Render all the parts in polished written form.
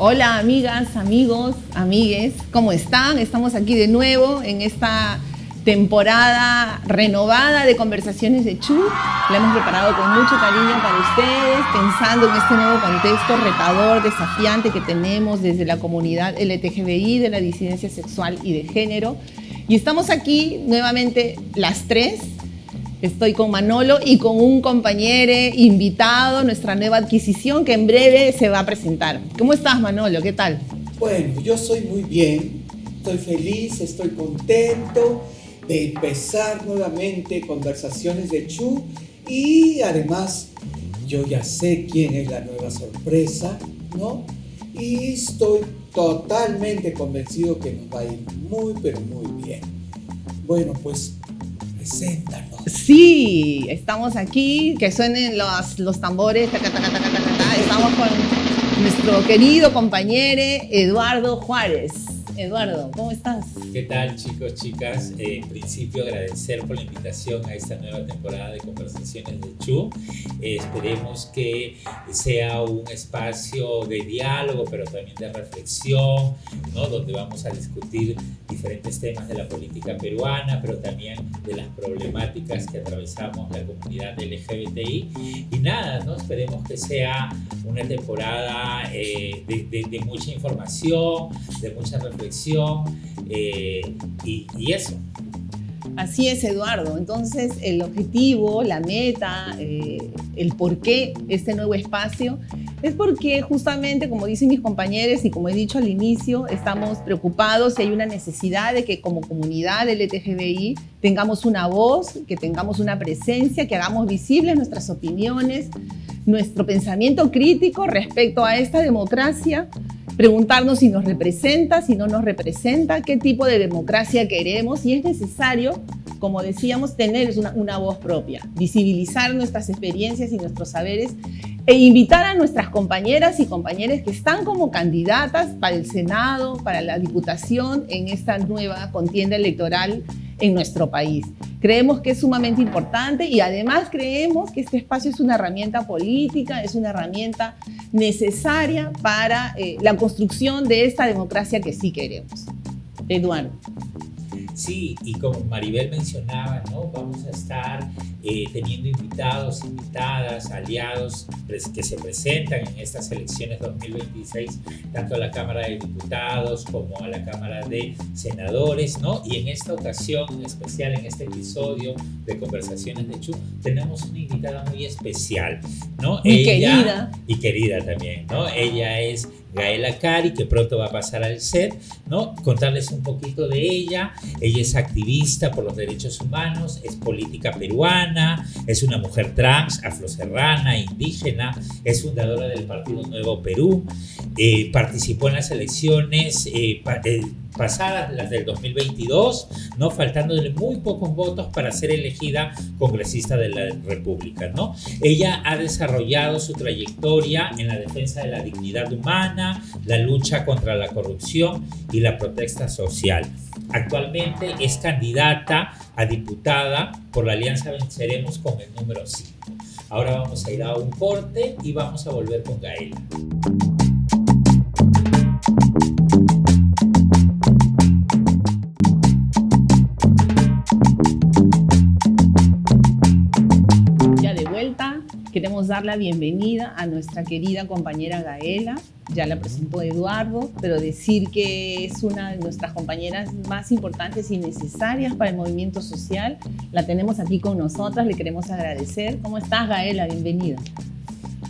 Hola amigas, amigos, amigues, ¿cómo están? Estamos aquí de nuevo en esta temporada renovada de Conversaciones de Chu. La hemos preparado con mucho cariño para ustedes, pensando en este nuevo contexto retador, desafiante que tenemos desde la comunidad LGTBI, de la disidencia sexual y de género. Y estamos aquí nuevamente las tres. Estoy con Manolo y con un compañero invitado, nuestra nueva adquisición, que en breve se va a presentar. ¿Cómo estás, Manolo? ¿Qué tal? Bueno, yo soy muy bien, estoy feliz, estoy contento de empezar nuevamente Conversaciones de Chu y además yo ya sé quién es la nueva sorpresa, ¿no? Y estoy totalmente convencido que nos va a ir muy, pero muy bien. Bueno, pues preséntanos. Sí, estamos aquí, que suenen los tambores, taca, taca, taca, taca, taca. Estamos con nuestro querido compañero Eduardo Juárez. Eduardo, ¿cómo estás? ¿Qué tal, chicos, chicas? En principio, agradecer por la invitación a esta nueva temporada de Conversaciones de Chu. Esperemos que sea un espacio de diálogo, pero también de reflexión, ¿no? Donde vamos a discutir diferentes temas de la política peruana, pero también de las problemáticas que atravesamos la comunidad LGBTI. Y nada, ¿no? Esperemos que sea una temporada de mucha información, de mucha reflexión. Y eso. Así es, Eduardo. Entonces, el objetivo, la meta, el por qué este nuevo espacio es porque justamente, como dicen mis compañeros y como he dicho al inicio, estamos preocupados y hay una necesidad de que como comunidad LGTBI tengamos una voz, que tengamos una presencia, que hagamos visibles nuestras opiniones, nuestro pensamiento crítico respecto a esta democracia. Preguntarnos si nos representa, si no nos representa, qué tipo de democracia queremos, y es necesario, como decíamos, tener una voz propia, visibilizar nuestras experiencias y nuestros saberes e invitar a nuestras compañeras y compañeros que están como candidatas para el Senado, para la Diputación en esta nueva contienda electoral en nuestro país. Creemos que es sumamente importante y además creemos que este espacio es una herramienta política, es una herramienta necesaria para la construcción de esta democracia que sí queremos. Eduardo. Sí, y como Maribel mencionaba, ¿no? Vamos a estar teniendo invitados, invitadas, aliados que se presentan en estas elecciones 2026, tanto a la Cámara de Diputados como a la Cámara de Senadores, ¿no? Y en esta ocasión, en especial en este episodio de Conversaciones de Chu, tenemos una invitada muy especial, ¿no? Querida. Y querida también, ¿no? Ella es Gaela Cari, que pronto va a pasar al set, ¿no? Contarles un poquito de ella. Ella es activista por los derechos humanos, es política peruana, es una mujer trans, afroserrana, indígena, es fundadora del Partido Nuevo Perú, participó en las elecciones pasadas, las del 2022, ¿no? Faltándole muy pocos votos para ser elegida congresista de la República, ¿no? Ella ha desarrollado su trayectoria en la defensa de la dignidad humana, la lucha contra la corrupción y la protesta social. Actualmente es candidata a diputada por la Alianza Venceremos con el número 5. Ahora vamos a ir a un corte y vamos a volver con Gaela. Queremos dar la bienvenida a nuestra querida compañera Gaela. Ya la presentó Eduardo, pero decir que es una de nuestras compañeras más importantes y necesarias para el movimiento social. La tenemos aquí con nosotras, le queremos agradecer. ¿Cómo estás, Gaela? Bienvenida.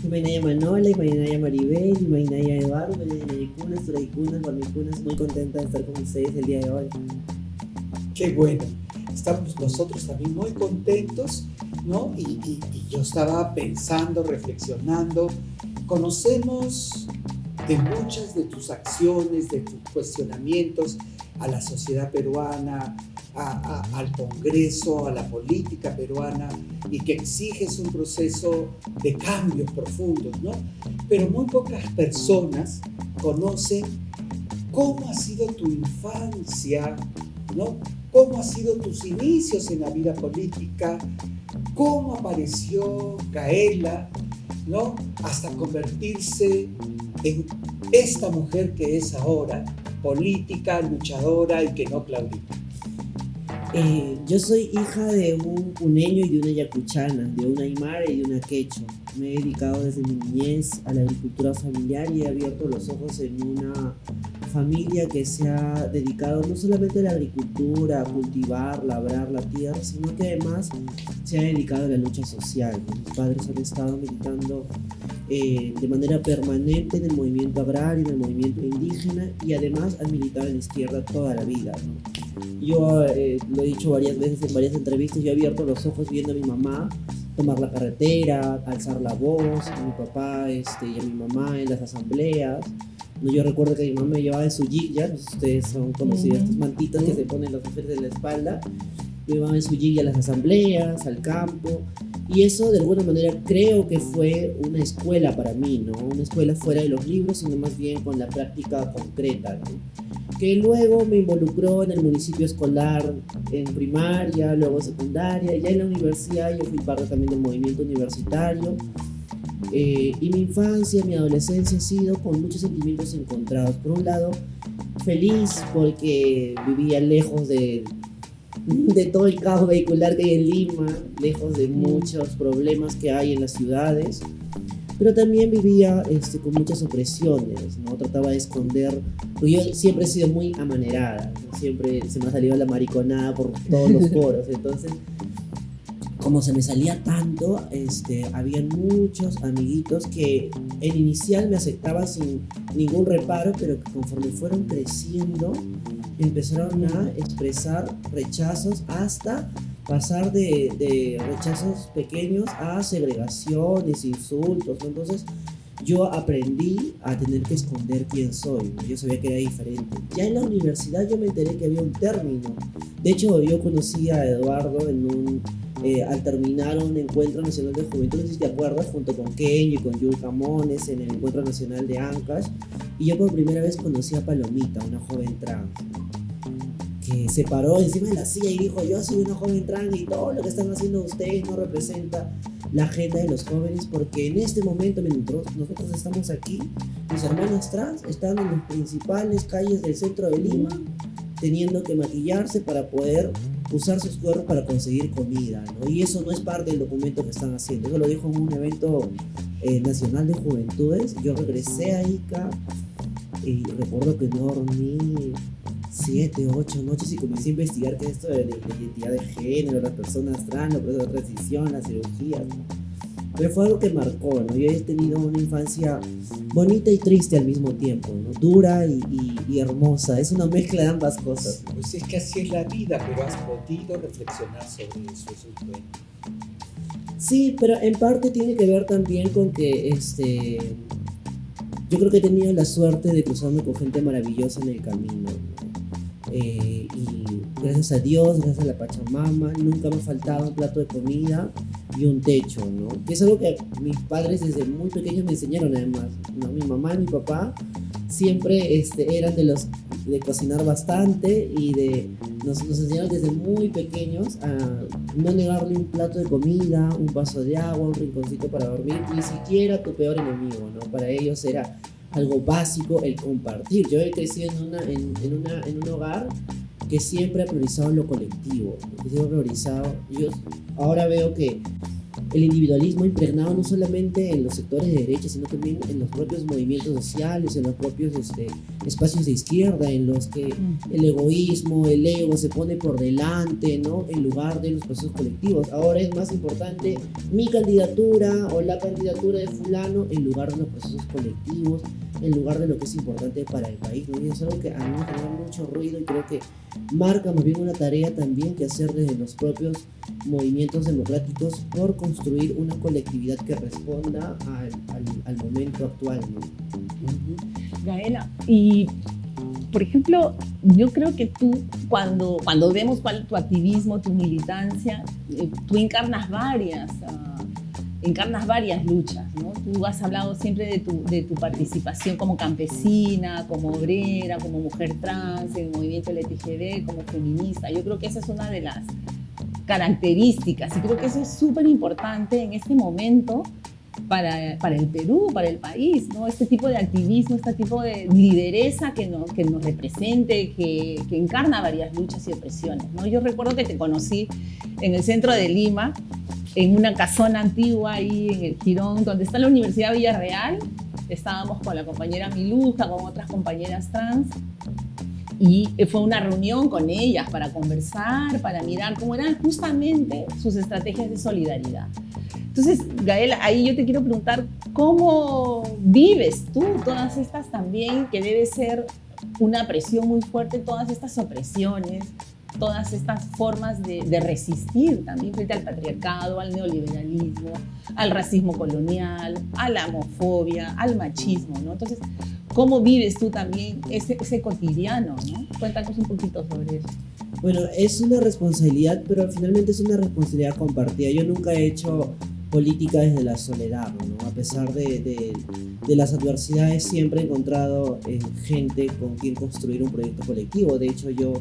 Imainaya Manola, Imainaya Maribel, Imainaya Eduardo, Imainaya Cunas, Turaycunas, Guarmicunas, muy contenta de estar con ustedes el día de hoy. Qué bueno, estamos nosotros también muy contentos, ¿no? Y yo estaba pensando, reflexionando, conocemos de muchas de tus acciones, de tus cuestionamientos a la sociedad peruana, al Congreso, a la política peruana, y que exiges un proceso de cambios profundos, ¿no? Pero muy pocas personas conocen cómo ha sido tu infancia, ¿no? Cómo han sido tus inicios en la vida política, cómo apareció Gaela, ¿no? Hasta convertirse en esta mujer que es ahora política, luchadora y que no claudica? Yo soy hija de un puneño y de una yacuchana, de una aymara y de una quechua. Me he dedicado desde mi niñez a la agricultura familiar y he abierto los ojos en una familia que se ha dedicado no solamente a la agricultura, a cultivar, labrar la tierra, sino que además se ha dedicado a la lucha social. Mis padres han estado militando de manera permanente en el movimiento agrario, en el movimiento indígena, y además han militado en la izquierda toda la vida, ¿no? Yo lo he dicho varias veces en varias entrevistas, yo he abierto los ojos viendo a mi mamá tomar la carretera, alzar la voz, a mi papá y a mi mamá en las asambleas. No, yo recuerdo que mi mamá me llevaba en su jeep, ya, no sé si ustedes son conocidos, estas mantitas que se ponen las mujeres en la espalda. Me llevaba en su jeep a las asambleas, al campo, y eso de alguna manera creo que fue una escuela para mí, ¿no? Una escuela fuera de los libros, sino más bien con la práctica concreta, ¿no? Que luego me involucró en el municipio escolar, en primaria, luego secundaria, ya en la universidad yo fui parte también del movimiento universitario. Y mi infancia, mi adolescencia ha sido con muchos sentimientos encontrados. Por un lado, feliz porque vivía lejos de todo el caos vehicular que hay en Lima, lejos de muchos problemas que hay en las ciudades, pero también vivía con muchas opresiones, ¿no? Trataba de esconder, porque yo siempre he sido muy amanerada, ¿no? Siempre se me ha salido la mariconada por todos los foros, entonces como se me salía tanto, había muchos amiguitos que en inicial me aceptaban sin ningún reparo, pero que conforme fueron creciendo empezaron a expresar rechazos hasta pasar de rechazos pequeños a segregaciones, insultos, ¿no? Entonces yo aprendí a tener que esconder quién soy, ¿no? Yo sabía que era diferente. Ya en la universidad yo me enteré que había un término. De hecho, yo conocí a Eduardo al terminar un encuentro nacional de juventud, no sé si te acuerdas, junto con Kenji y con Yul Camones en el encuentro nacional de Ancash, y yo por primera vez conocí a Palomita, una joven trans, que se paró encima de la silla y dijo: yo soy una joven trans y todo lo que están haciendo ustedes no representa la agenda de los jóvenes, porque en este momento mientras nosotros estamos aquí, mis hermanas trans están en las principales calles del centro de Lima teniendo que maquillarse para poder usar sus cuerpos para conseguir comida, ¿no? Y eso no es parte del documento que están haciendo. Eso lo dijo en un evento nacional de juventudes. Yo regresé a Ica y recuerdo que no dormí 7, 8 noches y comencé a investigar qué es esto de la identidad de género, las personas trans, los procesos de transición, las cirugías, ¿no? Pero fue algo que marcó, ¿no? Yo he tenido una infancia bonita y triste al mismo tiempo, ¿no? Dura y hermosa. Es una mezcla de ambas cosas. Pues es que así es la vida, pero has podido reflexionar sobre eso, eso es bueno. Sí, pero en parte tiene que ver también con que yo creo que he tenido la suerte de cruzarme con gente maravillosa en el camino, ¿no? Y gracias a Dios, gracias a la Pachamama, nunca me ha faltado un plato de comida y un techo, ¿no? Que es algo que mis padres desde muy pequeños me enseñaron además, ¿no? Mi mamá y mi papá siempre eran de cocinar bastante y nos enseñaron desde muy pequeños a no negarle un plato de comida, un vaso de agua, un rinconcito para dormir, ni siquiera tu peor enemigo, ¿no? Para ellos era algo básico el compartir. Yo he crecido en un hogar que siempre ha priorizado lo colectivo, que siempre ha priorizado. Yo ahora veo que el individualismo impregnado no solamente en los sectores de derecha, sino también en los propios movimientos sociales, en los propios espacios de izquierda, en los que el egoísmo, el ego se pone por delante, ¿no? En lugar de los procesos colectivos. Ahora es más importante mi candidatura o la candidatura de fulano en lugar de los procesos colectivos, en lugar de lo que es importante para el país, ¿no? Y es algo que a mí me genera mucho ruido y creo que marca más bien una tarea también que hacer desde los propios movimientos democráticos por construir una colectividad que responda al momento actual, ¿no? Gaela, y por ejemplo, yo creo que tú, cuando vemos cuál es tu activismo, tu militancia, tú encarnas varias luchas, ¿no? Tú has hablado siempre de tu participación como campesina, como obrera, como mujer trans, en el movimiento LGTB, como feminista. Yo creo que esa es una de las características y creo que eso es súper importante en este momento para el Perú, para el país, ¿no? Este tipo de activismo, este tipo de lideresa que nos represente, que encarna varias luchas y opresiones, ¿no? Yo recuerdo que te conocí en el centro de Lima, en una casona antigua ahí en el Jirón, donde está la Universidad Villarreal. Estábamos con la compañera Miluja, con otras compañeras trans, y fue una reunión con ellas para conversar, para mirar cómo eran justamente sus estrategias de solidaridad. Entonces, Gaela, ahí yo te quiero preguntar, ¿cómo vives tú todas estas también, que debe ser una presión muy fuerte, todas estas opresiones, todas estas formas de resistir también frente al patriarcado, al neoliberalismo, al racismo colonial, a la homofobia, al machismo, ¿no? Entonces, ¿cómo vives tú también ese cotidiano, ¿no? Cuéntanos un poquito sobre eso. Bueno, es una responsabilidad, pero finalmente es una responsabilidad compartida. Yo nunca he hecho política desde la soledad, ¿no? A pesar de las adversidades, siempre he encontrado gente con quien construir un proyecto colectivo. De hecho, yo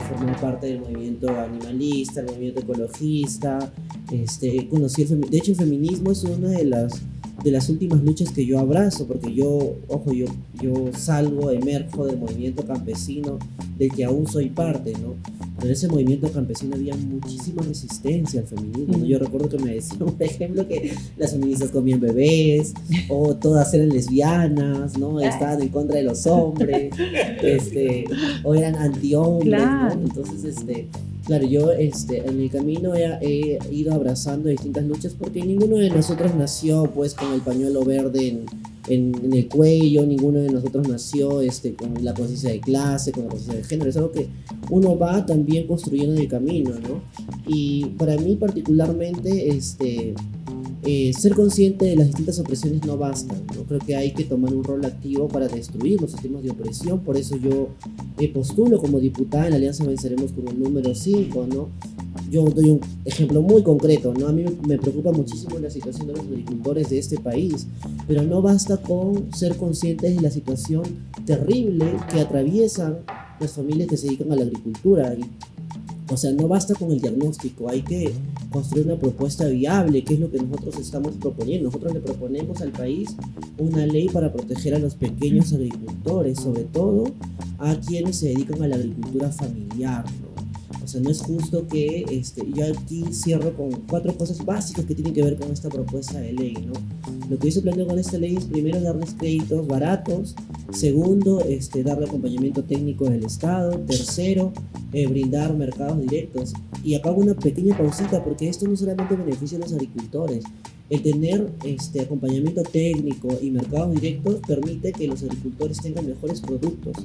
formé parte del movimiento animalista, el movimiento ecologista, conocí de hecho el feminismo es una de las últimas luchas que yo abrazo, porque yo emerjo del movimiento campesino del que aún soy parte, ¿no? Pero en ese movimiento campesino había muchísima resistencia al feminismo, ¿no? Yo recuerdo que me decían, por ejemplo, que las feministas comían bebés, o todas eran lesbianas, ¿no? Estaban en contra de los hombres, o eran antihombres, Claro. ¿no? Entonces, claro, yo en el camino he ido abrazando distintas luchas, porque ninguno de nosotros nació pues con el pañuelo verde en el cuello, ninguno de nosotros nació con la conciencia de clase, con la conciencia de género. Es algo que uno va también construyendo en el camino, ¿no? Y para mí particularmente ser consciente de las distintas opresiones no basta, ¿no? Creo que hay que tomar un rol activo para destruir los sistemas de opresión. Por eso yo postulo como diputada en la Alianza Venceremos con el número 5, ¿no? Yo doy un ejemplo muy concreto, ¿no? A mí me preocupa muchísimo la situación de los agricultores de este país, pero no basta con ser conscientes de la situación terrible que atraviesan las familias que se dedican a la agricultura. O sea, no basta con el diagnóstico, hay que construir una propuesta viable, que es lo que nosotros estamos proponiendo. Nosotros le proponemos al país una ley para proteger a los pequeños agricultores, sobre todo a quienes se dedican a la agricultura familiar, ¿no? O sea, no es justo que yo aquí cierro con 4 cosas básicas que tienen que ver con esta propuesta de ley, ¿no? Lo que yo planteo con esta ley es, primero, darles créditos baratos. Segundo, darle acompañamiento técnico del Estado. Tercero, brindar mercados directos. Y acá hago una pequeña pausita, porque esto no solamente beneficia a los agricultores. El tener acompañamiento técnico y mercados directos permite que los agricultores tengan mejores productos.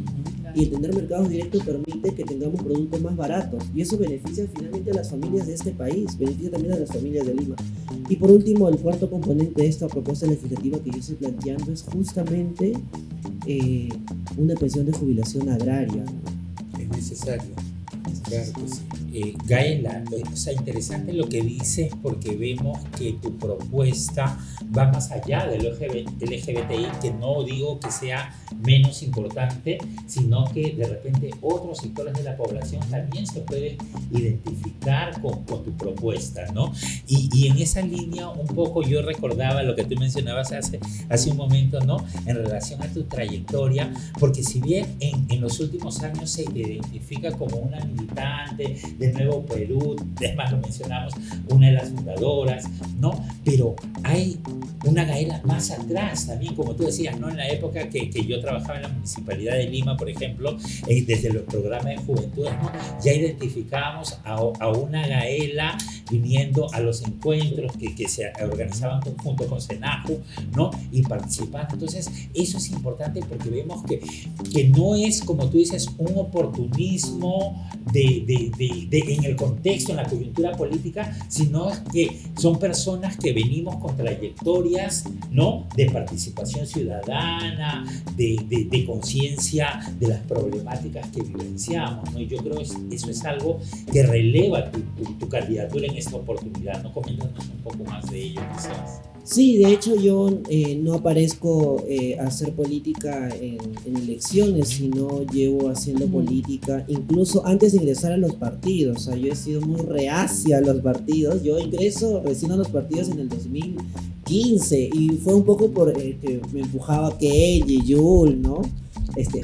Y el tener mercados directos permite que tengamos productos más baratos. Y eso beneficia finalmente a las familias de este país, beneficia también a las familias de Lima. Y por último, el cuarto componente de esta propuesta legislativa que yo estoy planteando es justamente una pensión de jubilación agraria. Es necesario. Claro que sí. Gaela, o sea, interesante lo que dices, porque vemos que tu propuesta va más allá del LGBTI, que no digo que sea menos importante, sino que de repente otros sectores de la población también se pueden identificar con tu propuesta, ¿no? Y en esa línea un poco yo recordaba lo que tú mencionabas hace un momento, ¿no? En relación a tu trayectoria, porque si bien en los últimos años se te identifica como una militante de Nuevo Perú, además lo mencionamos, una de las fundadoras, ¿no? Pero hay una Gaela más atrás también, como tú decías, ¿no? En la época que yo trabajaba en la Municipalidad de Lima, por ejemplo, desde los programas de juventudes, ¿no? Ya identificábamos a una Gaela viniendo a los encuentros que se organizaban junto con Senaju, ¿no? Y participando. Entonces, eso es importante, porque vemos que no es, como tú dices, un oportunismo en el contexto, en la coyuntura política, sino que son personas que venimos con trayectorias, ¿no? De participación ciudadana, de conciencia de las problemáticas que vivenciamos, ¿no? Y yo creo que eso es algo que releva tu candidatura en esta oportunidad, ¿no? Coméntanos un poco más de ello, quizás. Sí, de hecho yo no aparezco a hacer política en elecciones, sino llevo haciendo política incluso antes de ingresar a los partidos. O sea, yo he sido muy reacia a los partidos. Yo ingreso recién a los partidos en el 2015, 15 y fue un poco por que me empujaba Kelly, Yul, ¿no?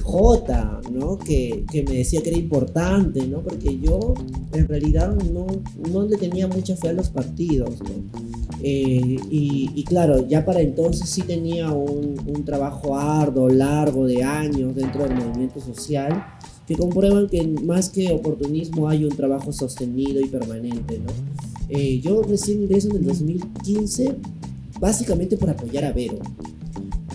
J, ¿no? Que me decía que era importante, ¿no? Porque yo en realidad no le tenía mucha fe a los partidos, ¿no? Y claro, ya para entonces sí tenía un trabajo arduo, largo de años dentro del movimiento social, que comprueban que más que oportunismo hay un trabajo sostenido y permanente, ¿no? Yo recién ingreso en el 2015 básicamente por apoyar a Vero.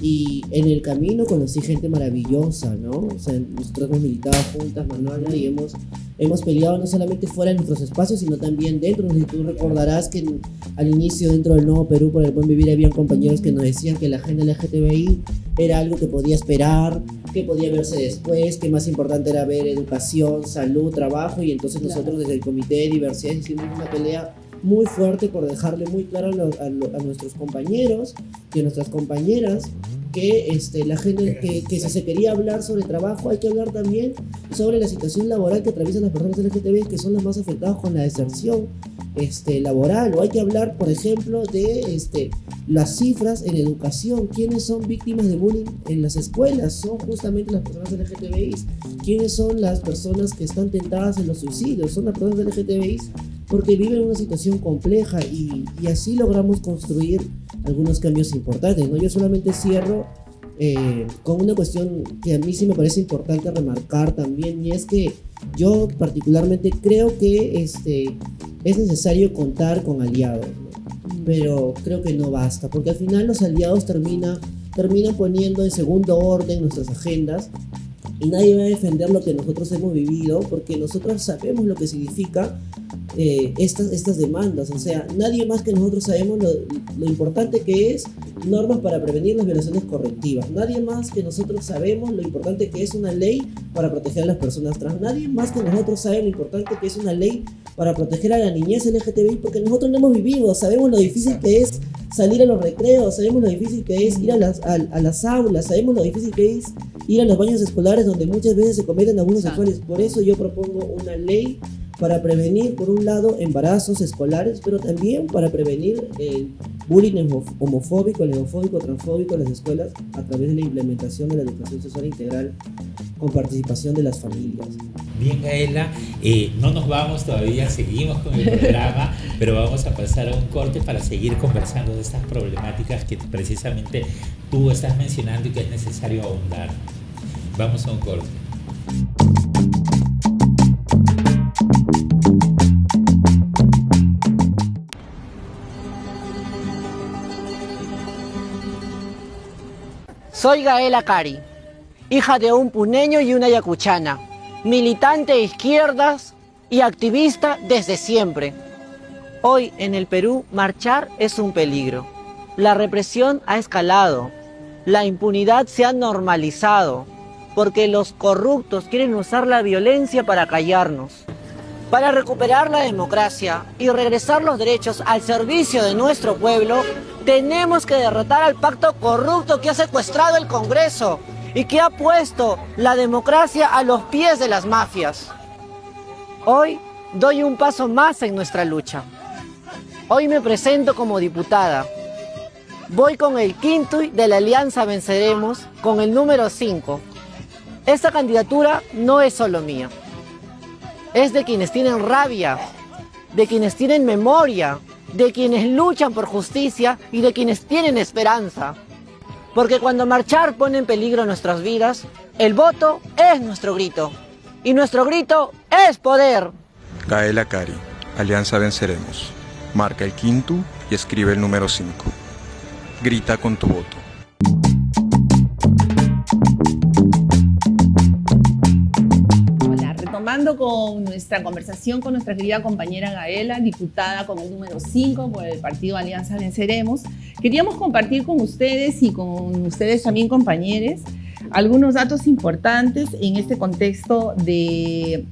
Y en el camino conocí gente maravillosa, ¿no? O sea, nosotros hemos militado juntas, Manuela, y hemos peleado no solamente fuera de nuestros espacios, sino también dentro. Y tú recordarás que al inicio, dentro del Nuevo Perú por el Buen Vivir, habían compañeros que nos decían que la agenda LGTBI era algo que podía esperar, que podía verse después, que más importante era ver educación, salud, trabajo. Y entonces nosotros desde el Comité de Diversidad hicimos una pelea muy fuerte por dejarle muy claro a nuestros compañeros y a nuestras compañeras que la gente que si se quería hablar sobre trabajo hay que hablar también sobre la situación laboral que atraviesan las personas LGTB, que son las más afectadas con la deserción laboral, o hay que hablar por ejemplo de las cifras en educación. ¿Quiénes son víctimas de bullying en las escuelas? Son justamente las personas LGTBI. ¿Quiénes son las personas que están tentadas en los suicidios? Son las personas LGTBI porque viven una situación compleja y así logramos construir algunos cambios importantes, ¿no? Yo solamente cierro con una cuestión que a mí sí me parece importante remarcar también, y es que yo particularmente creo que es necesario contar con aliados, ¿no? Pero creo que no basta, porque al final los aliados terminan poniendo en segundo orden nuestras agendas y nadie va a defender lo que nosotros hemos vivido, porque nosotros sabemos lo que significa estas demandas. O sea, nadie más que nosotros sabemos lo importante que es normas para prevenir las violaciones correctivas. Nadie más que nosotros sabemos lo importante que es una ley para proteger a las personas trans. Nadie más que nosotros sabe lo importante que es una ley para proteger a la niñez LGTBI, porque nosotros lo hemos vivido. Sabemos lo difícil que es salir a los recreos, sabemos lo difícil que es ir a las aulas, sabemos lo difícil que es ir a los baños escolares donde muchas veces se cometen abusos sexuales. Por eso yo propongo una ley para prevenir, por un lado, embarazos escolares, pero también para prevenir el bullying homofóbico, lesbofóbico, transfóbico en las escuelas a través de la implementación de la educación sexual integral con participación de las familias. Bien, Gaela, no nos vamos todavía, seguimos con el programa, pero vamos a pasar a un corte para seguir conversando de estas problemáticas que precisamente tú estás mencionando y que es necesario ahondar. Vamos a un corte. Soy Gaela Cari, hija de un puneño y una ayacuchana, militante de izquierdas y activista desde siempre. Hoy en el Perú marchar es un peligro. La represión ha escalado, la impunidad se ha normalizado, porque los corruptos quieren usar la violencia para callarnos. Para recuperar la democracia y regresar los derechos al servicio de nuestro pueblo, tenemos que derrotar al pacto corrupto que ha secuestrado el Congreso y que ha puesto la democracia a los pies de las mafias. Hoy doy un paso más en nuestra lucha. Hoy me presento como diputada. Voy con el quinto de la Alianza Venceremos, con el número 5. Esta candidatura no es solo mía. Es de quienes tienen rabia, de quienes tienen memoria, de quienes luchan por justicia y de quienes tienen esperanza. Porque cuando marchar pone en peligro nuestras vidas, el voto es nuestro grito. Y nuestro grito es poder. Gaela Cari, Alianza Venceremos. Marca el quinto y escribe el número 5. Grita con tu voto. Retomando con nuestra conversación con nuestra querida compañera Gaela, diputada con el número 5 por el partido Alianza Venceremos, queríamos compartir con ustedes y con ustedes también, compañeros, algunos datos importantes en este contexto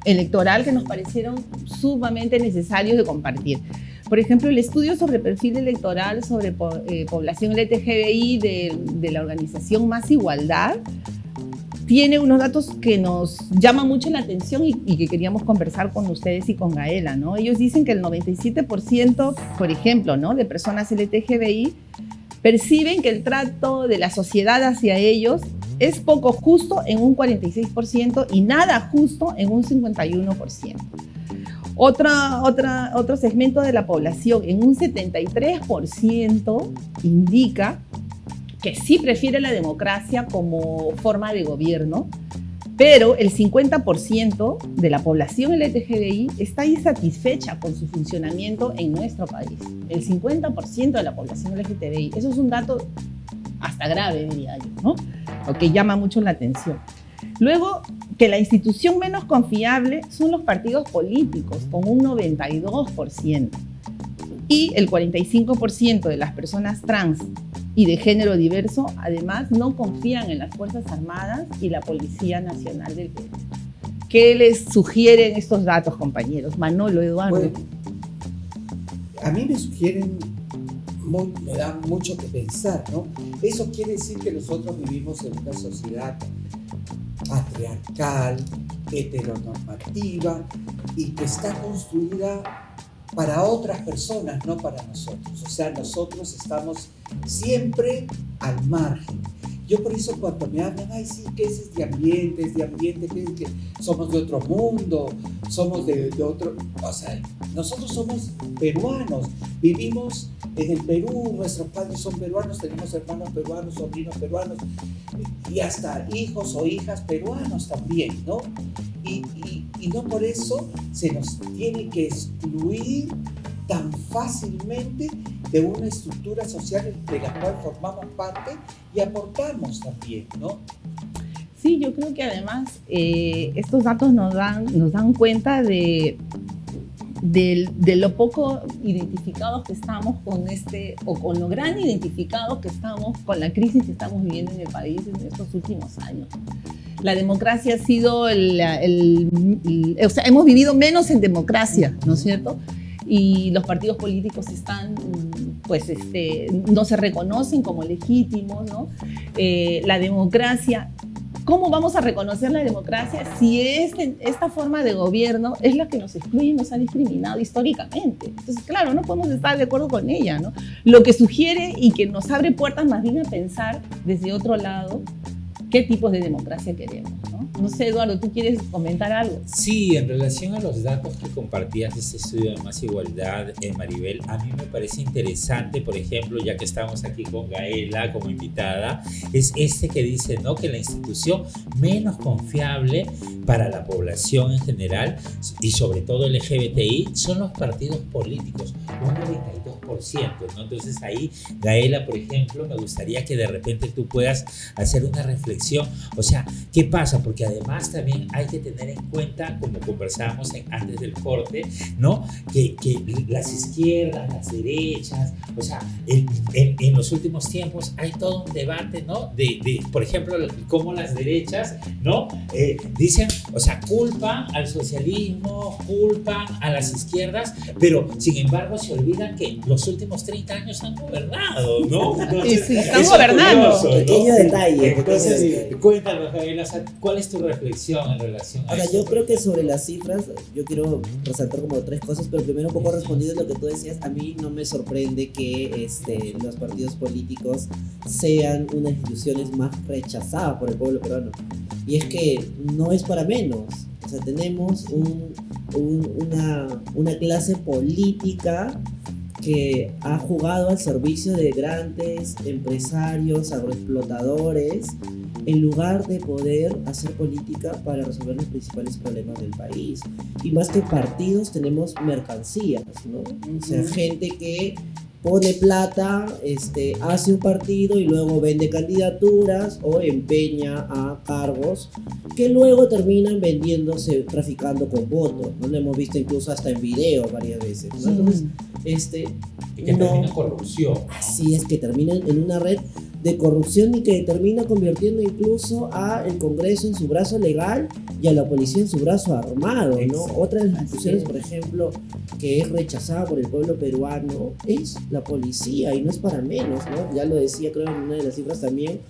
electoral que nos parecieron sumamente necesarios de compartir. Por ejemplo, el estudio sobre perfil electoral sobre población LGTBI de la organización Más Igualdad tiene unos datos que nos llaman mucho la atención y que queríamos conversar con ustedes y con Gaela, ¿no? Ellos dicen que el 97%, por ejemplo, ¿no?, de personas LGTBI perciben que el trato de la sociedad hacia ellos es poco justo en un 46% y nada justo en un 51%. Otro segmento de la población, en un 73%, indica que sí prefiere la democracia como forma de gobierno, pero el 50% de la población LGTBI está insatisfecha con su funcionamiento en nuestro país. El 50% de la población LGTBI. Eso es un dato hasta grave, diría yo, ¿no? Lo que llama mucho la atención. Luego, que la institución menos confiable son los partidos políticos, con un 92%. Y el 45% de las personas trans y de género diverso, además, no confían en las Fuerzas Armadas y la Policía Nacional del Perú. ¿Qué les sugieren estos datos, compañeros? Manolo, Eduardo. Bueno, a mí me sugieren, me da mucho que pensar, ¿no? Eso quiere decir que nosotros vivimos en una sociedad patriarcal, heteronormativa y que está construida para otras personas, no para nosotros. O sea, nosotros estamos siempre al margen. Yo por eso cuando me hablan, ay sí, ¿qué es de ambiente, que somos de otro mundo, somos de otro... O sea, nosotros somos peruanos, vivimos en el Perú, nuestros padres son peruanos, tenemos hermanos peruanos, sobrinos peruanos y hasta hijos o hijas peruanos también, ¿no? Y no por eso se nos tiene que excluir tan fácilmente de una estructura social de la cual formamos parte y aportamos también, ¿no? Sí, yo creo que además estos datos nos dan cuenta de lo poco identificados que estamos o con lo gran identificados que estamos con la crisis que estamos viviendo en el país en estos últimos años. La democracia ha sido o sea, hemos vivido menos en democracia, ¿no es cierto? Y los partidos políticos están, pues, no se reconocen como legítimos, ¿no? La democracia, ¿cómo vamos a reconocer la democracia si esta forma de gobierno es la que nos excluye y nos ha discriminado históricamente? Entonces, claro, no podemos estar de acuerdo con ella, ¿no? Lo que sugiere y que nos abre puertas más bien a pensar desde otro lado qué tipos de democracia queremos, ¿no? No sé, Eduardo, ¿tú quieres comentar algo? Sí, en relación a los datos que compartías de este estudio de Más Igualdad, Maribel, a mí me parece interesante, por ejemplo, ya que estamos aquí con Gaela como invitada, es que dice, ¿no?, que la institución menos confiable para la población en general y sobre todo LGBTI son los partidos políticos, un 92%, ¿no? Entonces ahí, Gaela, por ejemplo, me gustaría que de repente tú puedas hacer una reflexión, o sea, ¿qué pasa? Porque además también hay que tener en cuenta, como conversábamos antes del corte, ¿no?, que las izquierdas, las derechas, o sea, en los últimos tiempos hay todo un debate, ¿no?, de por ejemplo, cómo las derechas, ¿no?, dicen, o sea, culpan al socialismo, culpan a las izquierdas, pero sin embargo se olvidan que los últimos 30 años han gobernado, ¿no? Entonces, sí, están gobernando. Curioso, ¿no? Pequeño detalle. Entonces, cuéntanos, Gabriela, ¿cuál es tu reflexión en relación a Ahora, eso? yo creo que sobre las cifras, yo quiero resaltar como tres cosas, pero primero un poco respondiendo a lo que tú decías, a mí no me sorprende que los partidos políticos sean unas instituciones más rechazadas por el pueblo peruano. Y es que no es para menos. O sea, tenemos una clase política que ha jugado al servicio de grandes empresarios, agroexplotadores, en lugar de poder hacer política para resolver los principales problemas del país. Y más que partidos, tenemos mercancías, ¿no? O sea, gente que pone plata, hace un partido y luego vende candidaturas o empeña a cargos que luego terminan vendiéndose, traficando con votos, ¿no? Lo hemos visto incluso hasta en video varias veces, ¿no? Entonces, Y que termina en corrupción. así es, que terminan en una red de corrupción y que termina convirtiendo incluso a el Congreso en su brazo legal y a la policía en su brazo armado, ¿no? Exacto. Otra de las instituciones, por ejemplo, que es rechazada por el pueblo peruano es la policía, y no es para menos, ¿no? Ya lo decía, creo, en una de las cifras también,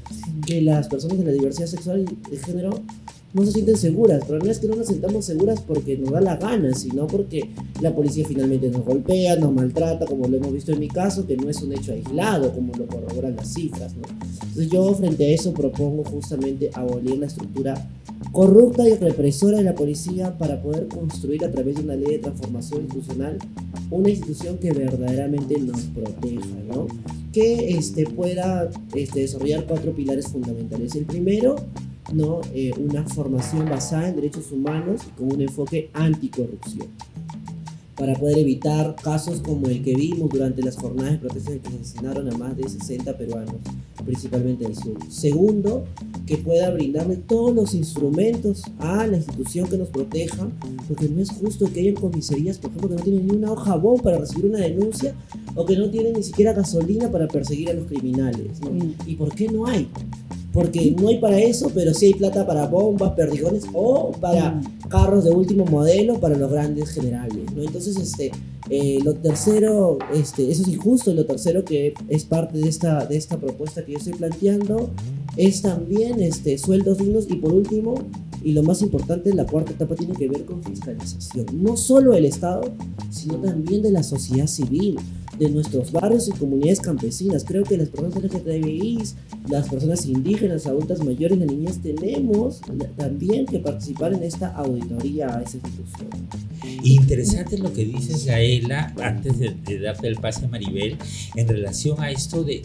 que las personas de la diversidad sexual y de género no se sienten seguras, pero no es que no nos sintamos seguras porque nos da la gana, sino porque la policía finalmente nos golpea, nos maltrata, como lo hemos visto en mi caso, que no es un hecho aislado, como lo corroboran las cifras, ¿no? Entonces yo frente a eso propongo justamente abolir la estructura corrupta y represora de la policía para poder construir a través de una ley de transformación institucional una institución que verdaderamente nos proteja, ¿no? Que pueda desarrollar 4 pilares fundamentales. El primero, ¿no? Una formación basada en derechos humanos y con un enfoque anticorrupción, para poder evitar casos como el que vimos durante las jornadas de protesta en que asesinaron a más de 60 peruanos, principalmente del sur. Segundo, que pueda brindarle todos los instrumentos a la institución que nos proteja, porque no es justo que hayan comisarías, por ejemplo, que no tienen ni una hoja BOM para recibir una denuncia, o que no tienen ni siquiera gasolina para perseguir a los criminales, ¿no? ¿Y por qué no hay? Porque no hay para eso, pero sí hay plata para bombas, perdigones o para carros de último modelo para los grandes generales, ¿no? Entonces, lo tercero, eso es injusto. Lo tercero, que es parte de esta propuesta que yo estoy planteando, es también sueldos dignos. Y por último, y lo más importante, la cuarta etapa tiene que ver con fiscalización, no solo del Estado, sino también de la sociedad civil, de nuestros barrios y comunidades campesinas. Creo que las personas LGTBI, las personas indígenas, adultas mayores, las niñas, tenemos también que participar en esta auditoría a esa institución. Interesante lo que dices, Gaela, antes de darte el pase a Maribel, en relación a esto de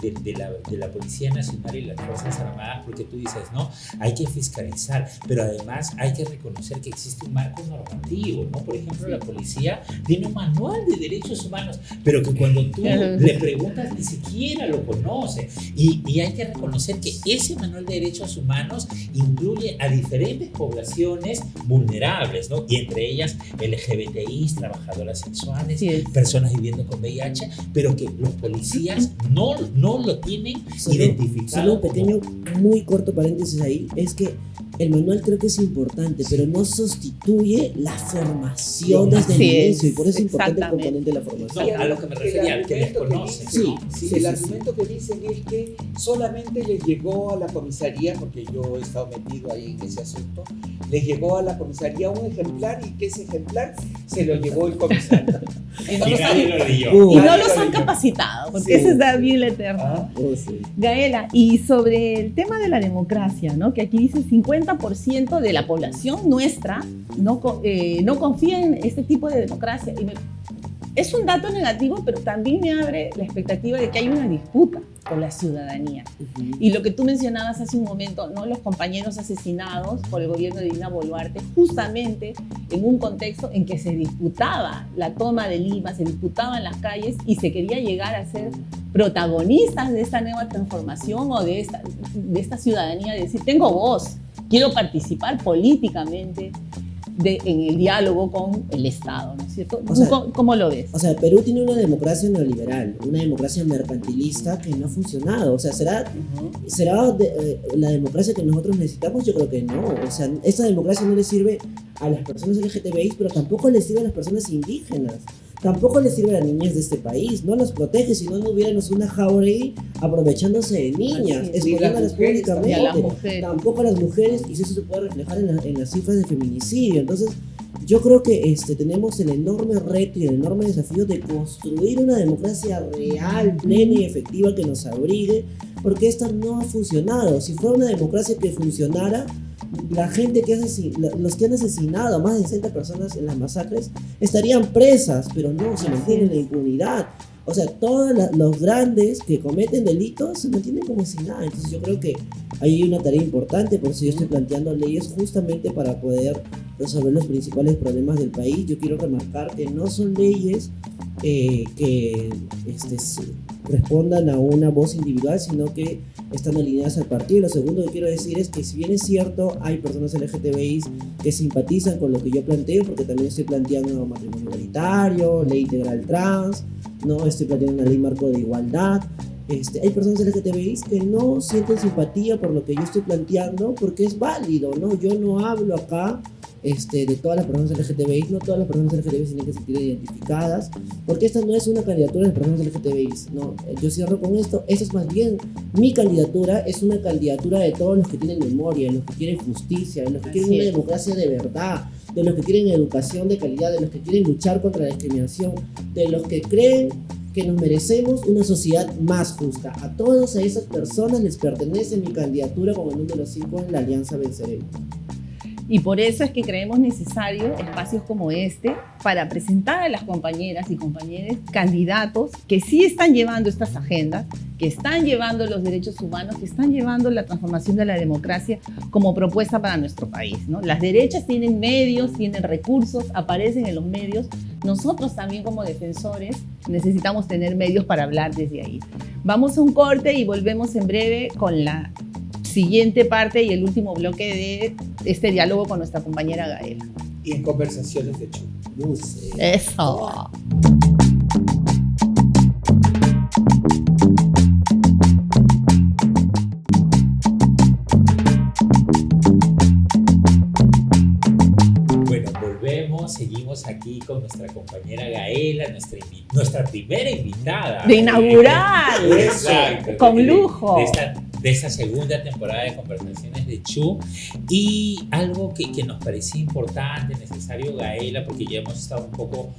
la Policía Nacional y las Fuerzas Armadas, porque tú dices, no, hay que fiscalizar, pero además hay que reconocer que existe un marco normativo, ¿no? Por ejemplo, la policía tiene un manual de derechos humanos, pero que cuando tú le preguntas ni siquiera lo conoce, y hay que reconocer que ese manual de derechos humanos incluye a diferentes poblaciones vulnerables, ¿no? Y entre ellas LGBTI, trabajadoras sexuales, personas viviendo con VIH, pero que los policías no lo tienen identificado. Solo un pequeño, muy corto paréntesis ahí, es que el manual creo que es importante, pero no sustituye la formación desde el inicio, y por eso es importante el componente de la formación. No, a lo que me refería, al que desconocen. El argumento que dicen es que solamente les llegó a la comisaría, porque yo he estado metido ahí en ese asunto, les llegó a la comisaría un ejemplar, y que ese ejemplar se lo llevó el comisario. Y no los han capacitado, porque ese es David Eterno. Gaela, y sobre el tema de la democracia, ¿no? Que aquí dice 50% de la población nuestra no confía en este tipo de democracia. Y es un dato negativo, pero también me abre la expectativa de que hay una disputa con la ciudadanía. Y lo que tú mencionabas hace un momento, ¿no? Los compañeros asesinados por el gobierno de Dina Boluarte, justamente en un contexto en que se disputaba la toma de Lima, se disputaban las calles y se quería llegar a ser protagonistas de esta nueva transformación o de esta ciudadanía, de decir, tengo voz, quiero participar políticamente en el diálogo con el Estado, ¿no es cierto? ¿Cómo lo ves? O sea, Perú tiene una democracia neoliberal, una democracia mercantilista que no ha funcionado. O sea, ¿será la democracia que nosotros necesitamos? Yo creo que no. O sea, esta democracia no le sirve a las personas LGTBI, pero tampoco le sirve a las personas indígenas. Tampoco le sirve a las niñas de este país, no las protege, si no hubiéramos una Jauregui aprovechándose de niñas, exponiéndolas públicamente, tampoco a las mujeres, y eso se puede reflejar en las cifras de feminicidio. Entonces, yo creo que tenemos el enorme reto y el enorme desafío de construir una democracia real, plena y efectiva que nos abrigue, porque esta no ha funcionado. Si fuera una democracia que funcionara, la gente los que han asesinado a más de 60 personas en las masacres estarían presas, pero no, se mantiene la impunidad. O sea, todos los grandes que cometen delitos se mantienen como si nada. Entonces yo creo que hay una tarea importante, por eso yo estoy planteando leyes justamente para poder resolver los principales problemas del país. Yo quiero remarcar que no son leyes que respondan a una voz individual, sino que están alineadas al partido. Lo segundo que quiero decir es que, si bien es cierto, hay personas LGTBI que simpatizan con lo que yo planteo, porque también estoy planteando matrimonio igualitario, ley integral trans, no estoy planteando una ley marco de igualdad. Hay personas LGTBI que no sienten simpatía por lo que yo estoy planteando, porque es válido, ¿no? Yo no hablo acá de todas las personas LGTBI. No todas las personas LGTBI tienen que sentir identificadas, porque esta no es una candidatura de personas LGTBI, no. Yo cierro con esto. Esta es más bien mi candidatura, es una candidatura de todos los que tienen memoria, de los que quieren justicia, de los que quieren una democracia de verdad, de los que quieren educación de calidad, de los que quieren luchar contra la discriminación, de los que creen que nos merecemos una sociedad más justa. A todas esas personas les pertenece mi candidatura con el número 5 en la Alianza Venceremos. Y por eso es que creemos necesario espacios como este para presentar a las compañeras y compañeros candidatos que sí están llevando estas agendas, que están llevando los derechos humanos, que están llevando la transformación de la democracia como propuesta para nuestro país, ¿no? Las derechas tienen medios, tienen recursos, aparecen en los medios. Nosotros también como defensores necesitamos tener medios para hablar desde ahí. Vamos a un corte y volvemos en breve con la siguiente parte y el último bloque de este diálogo con nuestra compañera Gaela. Y en Conversaciones de Chu. Eso. Bueno, volvemos, seguimos aquí con nuestra compañera Gaela, nuestra primera invitada. De inaugural. Exacto. Con lujo. De esta segunda temporada de Conversaciones de Chu. Y algo que nos parecía importante, necesario, Gaela, porque ya hemos estado un poco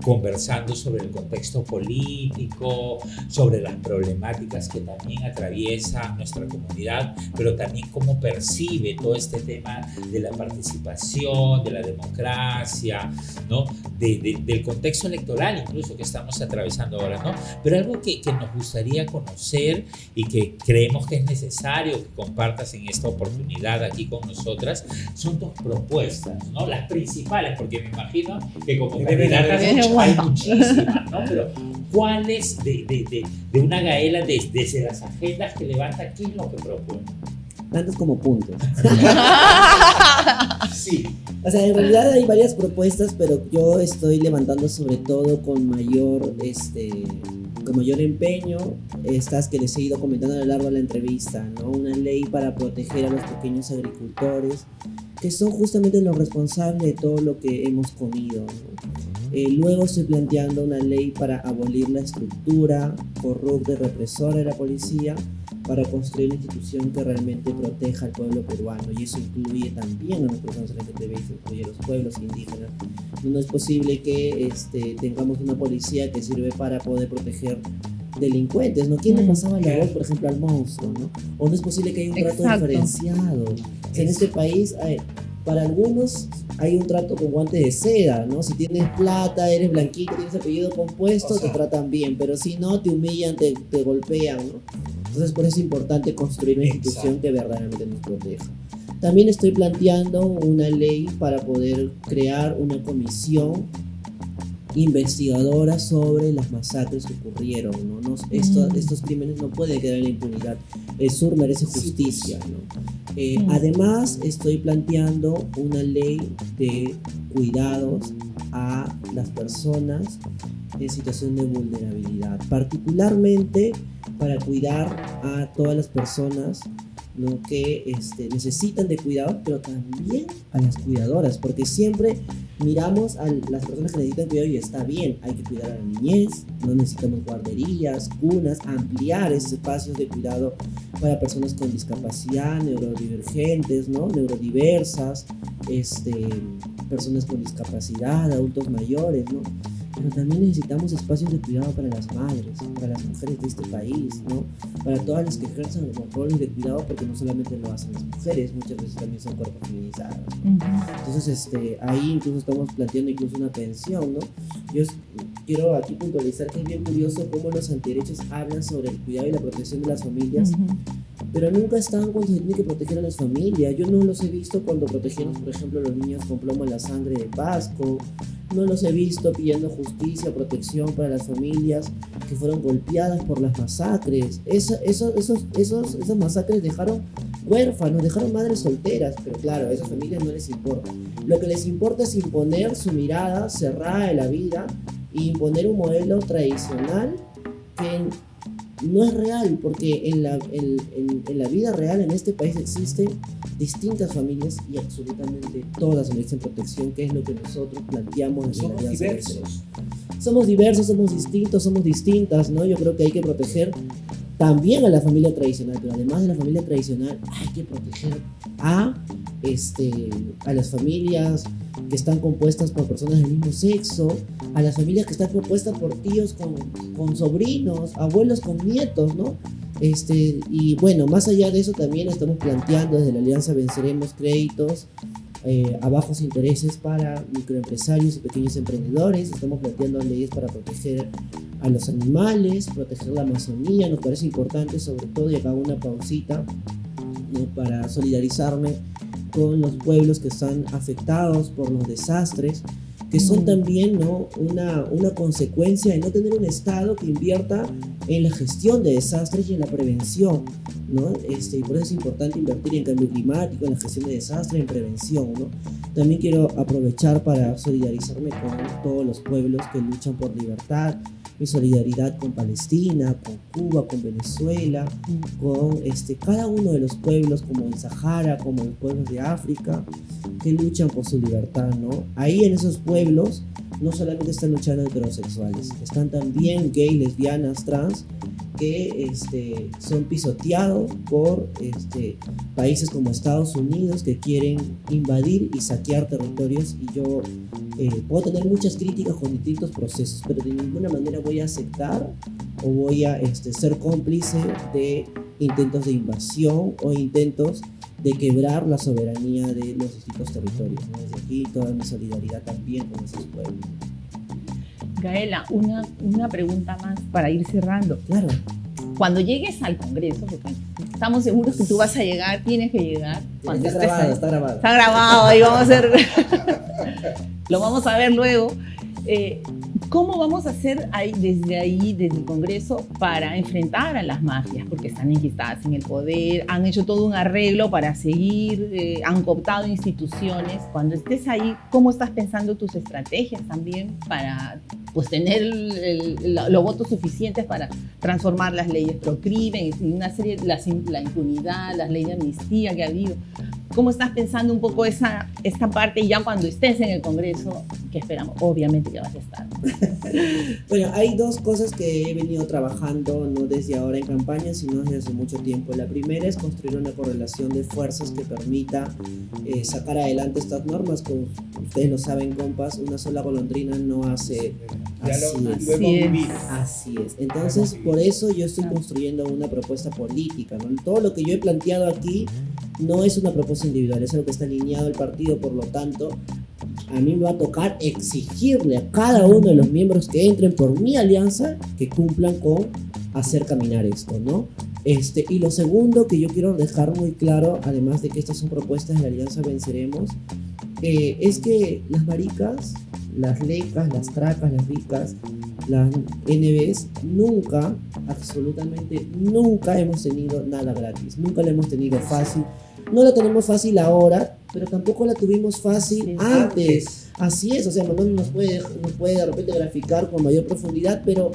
conversando sobre el contexto político, sobre las problemáticas que también atraviesa nuestra comunidad, pero también cómo percibe todo este tema de la participación, de la democracia, ¿no? Del contexto electoral incluso que estamos atravesando ahora, ¿no? Pero algo que nos gustaría conocer y que creemos que es necesario que compartas en esta oportunidad aquí con nosotras son tus propuestas, ¿no? Las principales, porque me imagino que como candidatas hay muchísimas, ¿no? Pero ¿cuáles de una Gaela desde las agendas que levanta, qué es lo que propone? Tantos como puntos. Sí. O sea, en realidad hay varias propuestas, pero yo estoy levantando sobre todo con mayor empeño estas que les he ido comentando a lo largo de la entrevista, ¿no? Una ley para proteger a los pequeños agricultores, que son justamente los responsables de todo lo que hemos comido, ¿no? Luego estoy planteando una ley para abolir la estructura corrupta y represora de la policía, para construir una institución que realmente proteja al pueblo peruano, y eso incluye también a las personas LGTBI, incluye a los pueblos indígenas. No es posible que tengamos una policía que sirve para poder proteger delincuentes, ¿no? ¿Quién le pasaba la voz, por ejemplo, al monstruo, ¿no? O no es posible que haya un trato diferenciado. O sea, en este país, para algunos hay un trato con guantes de seda, ¿no? Si tienes plata, eres blanquito, tienes apellido compuesto, te tratan bien, pero si no, te humillan, te golpean, ¿no? Entonces, por eso es importante construir una institución que verdaderamente nos proteja. También estoy planteando una ley para poder crear una comisión investigadora sobre las masacres que ocurrieron, ¿no? Estos crímenes no pueden quedar en la impunidad. El sur merece justicia, ¿no? Además, estoy planteando una ley de cuidados a las personas en situación de vulnerabilidad, particularmente para cuidar a todas las personas, ¿no? Que necesitan de cuidado, pero también a las cuidadoras, porque siempre miramos a las personas que necesitan cuidado y está bien, hay que cuidar a la niñez, no necesitamos guarderías, cunas, ampliar esos espacios de cuidado para personas con discapacidad, neurodivergentes, ¿no? Neurodiversas, personas con discapacidad, adultos mayores, ¿no? Pero también necesitamos espacios de cuidado para las madres, para las mujeres de este país, ¿no? Para todas las que ejercen los roles de cuidado, porque no solamente lo hacen las mujeres, muchas veces también son cuerpos feminizados, ¿no? Entonces, ahí incluso estamos planteando incluso una pensión, ¿no? Yo quiero aquí puntualizar que es bien curioso cómo los antiderechos hablan sobre el cuidado y la protección de las familias, pero nunca están cuando se tiene que proteger a las familias. Yo no los he visto cuando protegemos, por ejemplo, a los niños con plomo en la sangre de Pasco. No los he visto pidiendo justicia, protección para las familias que fueron golpeadas por las masacres. Esas masacres dejaron huérfanos, dejaron madres solteras, pero claro, a esas familias no les importa. Lo que les importa es imponer su mirada cerrada de la vida e imponer un modelo tradicional que no es real, porque en la vida real en este país existen distintas familias y absolutamente todas merecen protección, que es lo que nosotros planteamos desde la Somos Alianza diversos. Venceremos. Somos diversos, somos distintos, somos distintas, ¿no? Yo creo que hay que proteger también a la familia tradicional, pero además de la familia tradicional hay que proteger a las familias que están compuestas por personas del mismo sexo, a las familias que están compuestas por tíos con sobrinos, abuelos con nietos, ¿no? Y bueno, más allá de eso también estamos planteando desde la Alianza Venceremos créditos a bajos intereses para microempresarios y pequeños emprendedores. Estamos planteando leyes para proteger a los animales, proteger la Amazonía. Nos parece importante, sobre todo, y acá hago una pausita, ¿no?, para solidarizarme con los pueblos que están afectados por los desastres, que son también, ¿no?, una consecuencia de no tener un Estado que invierta en la gestión de desastres y en la prevención, ¿no? Y por eso es importante invertir en cambio climático, en la gestión de desastres, en prevención, ¿no? También quiero aprovechar para solidarizarme con todos los pueblos que luchan por libertad. Mi solidaridad con Palestina, con Cuba, con Venezuela, con cada uno de los pueblos como el Sahara, como los pueblos de África, que luchan por su libertad, ¿no? Ahí en esos pueblos no solamente están luchando heterosexuales, están también gay, lesbianas, trans, que son pisoteados por países como Estados Unidos, que quieren invadir y saquear territorios. Y yo puedo tener muchas críticas con distintos procesos, pero de ninguna manera voy a aceptar o voy a ser cómplice de intentos de invasión o intentos de quebrar la soberanía de los distintos territorios, ¿no? Desde aquí toda mi solidaridad también con esos pueblos. Gaela, una pregunta más para ir cerrando. Claro. Cuando llegues al Congreso, porque estamos seguros que tú vas a llegar, tienes que llegar. Cuando Está estés grabado, ahí. está grabado. Está grabado y vamos a hacer... Lo vamos a ver luego. ¿Cómo vamos a hacer desde el Congreso para enfrentar a las mafias? Porque están enquistadas en el poder, han hecho todo un arreglo para seguir, han cooptado instituciones. Cuando estés ahí, ¿cómo estás pensando tus estrategias también para tener los votos suficientes para transformar las leyes pro crimen y una serie, la impunidad, las leyes de amnistía que ha habido? ¿Cómo estás pensando un poco esta parte ya cuando estés en el Congreso? Que esperamos, obviamente que vas a estar. Bueno, hay dos cosas que he venido trabajando no desde ahora en campaña, sino desde hace mucho tiempo. La primera es construir una correlación de fuerzas que permita sacar adelante estas normas. Como ustedes lo saben, compas, una sola golondrina no hace... Lo hemos vivido. Así es. Entonces, por eso yo estoy construyendo una propuesta política, ¿no? Todo lo que yo he planteado aquí no es una propuesta individual, es algo que está alineado al partido. Por lo tanto, a mí me va a tocar exigirle a cada uno de los miembros que entren por mi alianza que cumplan con hacer caminar esto, ¿no? Y lo segundo que yo quiero dejar muy claro, además de que estas son propuestas de la Alianza Venceremos, es que las maricas, las lecas, las tracas, las ricas, las NBs, nunca, absolutamente nunca hemos tenido nada gratis, nunca lo hemos tenido fácil. No la tenemos fácil ahora, pero tampoco la tuvimos fácil antes. Así es, o sea, Manuel nos puede de repente graficar con mayor profundidad, pero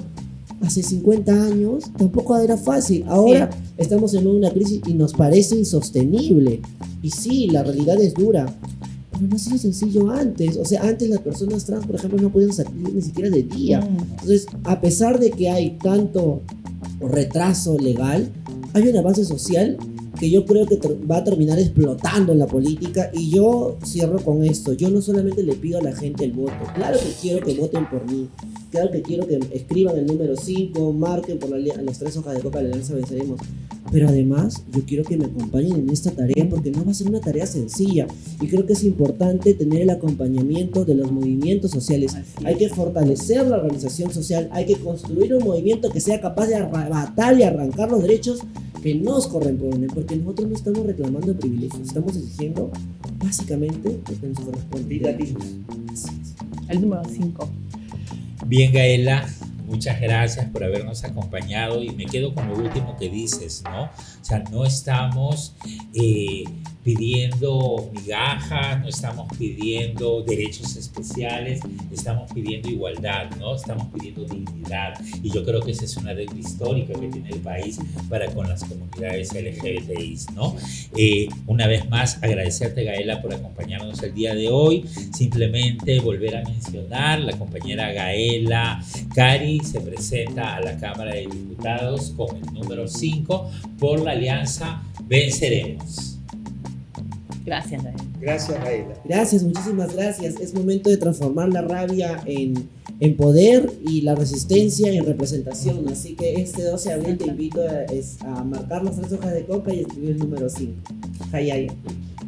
hace 50 años tampoco era fácil. Ahora estamos en una crisis y nos parece insostenible. Y sí, la realidad es dura, pero no ha sido sencillo antes. O sea, antes las personas trans, por ejemplo, no podían salir ni siquiera de día. Entonces, a pesar de que hay tanto retraso legal, hay un avance social que yo creo que va a terminar explotando en la política. Y yo cierro con esto. Yo no solamente le pido a la gente el voto. Claro que quiero que voten por mí. Claro que quiero que escriban el número 5, marquen por las 3 hojas de copa de la Alianza Venceremos. Pero además, yo quiero que me acompañen en esta tarea, porque no va a ser una tarea sencilla. Y creo que es importante tener el acompañamiento de los movimientos sociales. Hay que fortalecer la organización social. Hay que construir un movimiento que sea capaz de arrebatar y arrancar los derechos que nos corresponden, porque nosotros no estamos reclamando privilegios, estamos exigiendo básicamente lo que nos corresponde. Vida digna. El número 5. Bien, Gaela, muchas gracias por habernos acompañado y me quedo con lo último que dices, ¿no? O sea, no estamos pidiendo migajas, no estamos pidiendo derechos especiales, estamos pidiendo igualdad, ¿no? Estamos pidiendo dignidad. Y yo creo que esa es una deuda histórica que tiene el país para con las comunidades LGBTI, ¿no? Una vez más, agradecerte, Gaela, por acompañarnos el día de hoy. Simplemente volver a mencionar, la compañera Gaela Cari se presenta a la Cámara de Diputados con el número 5 por la alianza Venceremos. Gracias, Gaela. Gracias, Gaela. Gracias, muchísimas gracias. Es momento de transformar la rabia en poder y la resistencia en representación. Así que este 12 de abril te invito a marcar las 3 hojas de coca y escribir el número 5. Hayaya.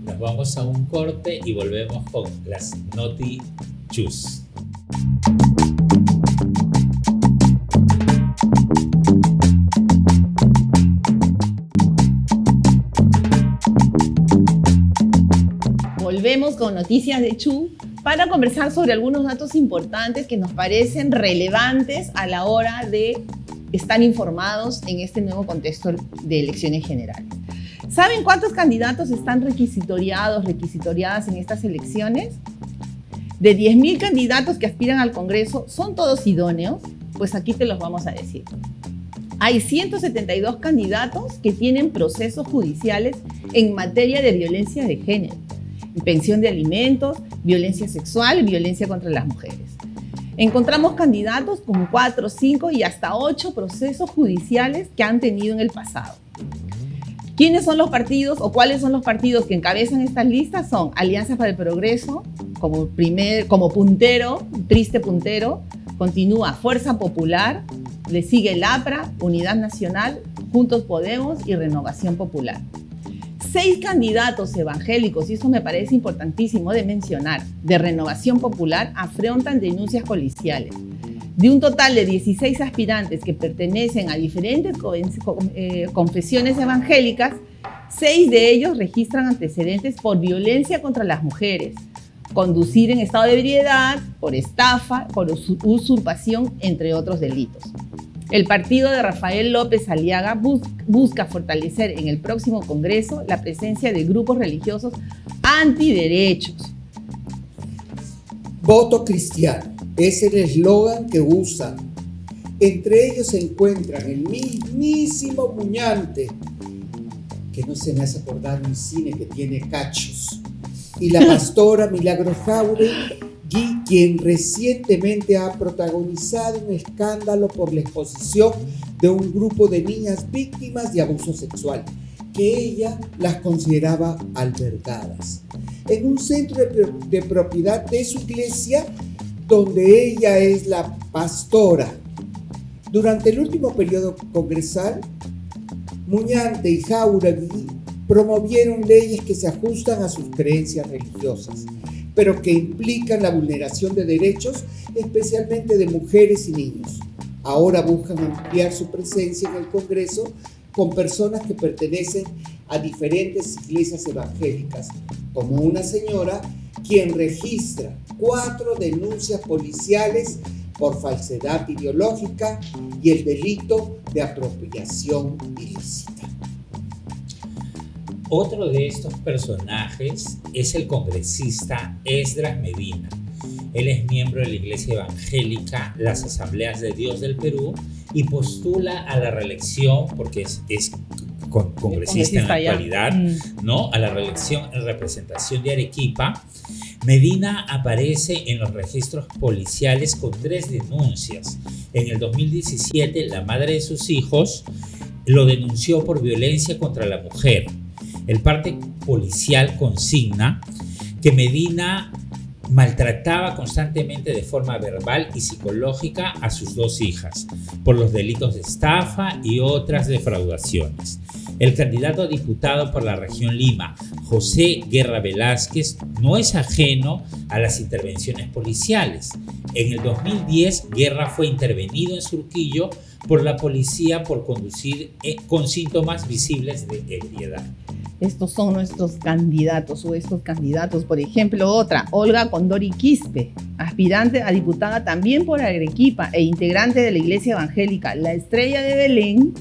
Nos vamos a un corte y volvemos con las Noti Chus. Volvemos con Noticias de Chu para conversar sobre algunos datos importantes que nos parecen relevantes a la hora de estar informados en este nuevo contexto de elecciones generales. ¿Saben cuántos candidatos están requisitoriadas en estas elecciones? De 10.000 candidatos que aspiran al Congreso, ¿son todos idóneos? Pues aquí te los vamos a decir. Hay 172 candidatos que tienen procesos judiciales en materia de violencia de género, pensión de alimentos, violencia sexual y violencia contra las mujeres. Encontramos candidatos con 4, 5 y hasta 8 procesos judiciales que han tenido en el pasado. ¿Quiénes son los partidos o cuáles son los partidos que encabezan estas listas? Son Alianza para el Progreso, como puntero, triste puntero, continúa Fuerza Popular, le sigue el APRA, Unidad Nacional, Juntos Podemos y Renovación Popular. 6 candidatos evangélicos, y eso me parece importantísimo de mencionar, de Renovación Popular afrontan denuncias policiales. De un total de 16 aspirantes que pertenecen a diferentes confesiones evangélicas, 6 de ellos registran antecedentes por violencia contra las mujeres, conducir en estado de ebriedad, por estafa, por usurpación, entre otros delitos. El partido de Rafael López Aliaga busca fortalecer en el próximo Congreso la presencia de grupos religiosos antiderechos. Voto cristiano es el eslogan que usan. Entre ellos se encuentran el mismísimo Muñante, que no se me hace acordar un cine que tiene cachos, y la pastora Milagros Jauregui, quien recientemente ha protagonizado un escándalo por la exposición de un grupo de niñas víctimas de abuso sexual, que ella las consideraba albergadas, en un centro de propiedad de su iglesia, donde ella es la pastora. Durante el último periodo congresal, Muñante y Jauregui promovieron leyes que se ajustan a sus creencias religiosas, pero que implican la vulneración de derechos, especialmente de mujeres y niños. Ahora buscan ampliar su presencia en el Congreso con personas que pertenecen a diferentes iglesias evangélicas, como una señora quien registra 4 denuncias policiales por falsedad ideológica y el delito de apropiación ilícita. Otro de estos personajes es el congresista Esdras Medina. Él es miembro de la Iglesia Evangélica Las Asambleas de Dios del Perú y postula a la reelección, porque es congresista en la actualidad, ¿no? A la reelección en representación de Arequipa. Medina aparece en los registros policiales con 3 denuncias. En el 2017, la madre de sus hijos lo denunció por violencia contra la mujer. El parte policial consigna que Medina maltrataba constantemente de forma verbal y psicológica a sus 2 hijas por los delitos de estafa y otras defraudaciones. El candidato a diputado por la región Lima, José Guerra Velázquez, no es ajeno a las intervenciones policiales. En el 2010, Guerra fue intervenido en Surquillo por la policía por conducir con síntomas visibles de ebriedad. Estos son nuestros candidatos o estos candidatos. Por ejemplo, otra, Olga Condori Quispe, aspirante a diputada también por Arequipa e integrante de la Iglesia Evangélica La Estrella de Belén,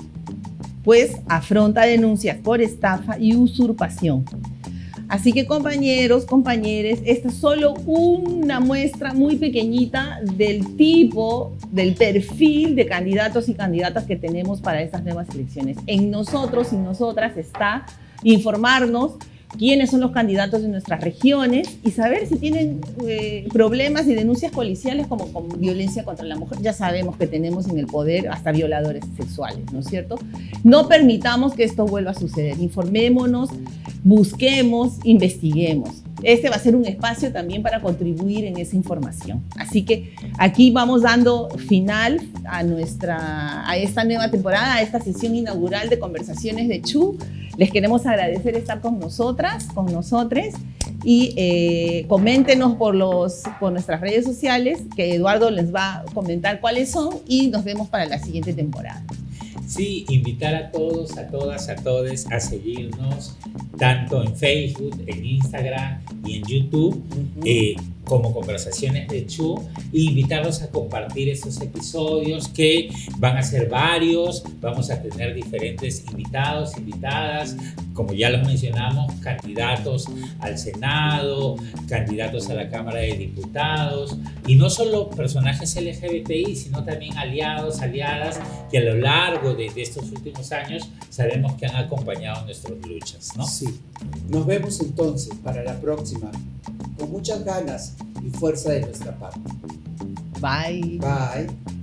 pues afronta denuncias por estafa y usurpación. Así que compañeros, compañeres, esta es solo una muestra muy pequeñita del tipo, del perfil de candidatos y candidatas que tenemos para estas nuevas elecciones. En nosotros y nosotras está informarnos quiénes son los candidatos de nuestras regiones y saber si tienen problemas y denuncias policiales como con violencia contra la mujer. Ya sabemos que tenemos en el poder hasta violadores sexuales, ¿no es cierto? No permitamos que esto vuelva a suceder. Informémonos, busquemos, investiguemos. Este va a ser un espacio también para contribuir en esa información. Así que aquí vamos dando final a esta nueva temporada, a esta sesión inaugural de Conversaciones de Chu. Les queremos agradecer estar con nosotras, con nosotres, y coméntenos por nuestras redes sociales, que Eduardo les va a comentar cuáles son, y nos vemos para la siguiente temporada. Sí, invitar a todos, a todas, a todes a seguirnos tanto en Facebook, en Instagram y en YouTube como Conversaciones de Chu, e invitarlos a compartir estos episodios, que van a ser varios. Vamos a tener diferentes invitados, invitadas, como ya los mencionamos, candidatos al Senado, candidatos a la Cámara de Diputados, y no solo personajes LGBTI, sino también aliados, aliadas, que a lo largo de estos últimos años sabemos que han acompañado nuestras luchas, ¿no? Sí. Nos vemos entonces para la próxima, con muchas ganas y fuerza de nuestra parte. Bye. Bye.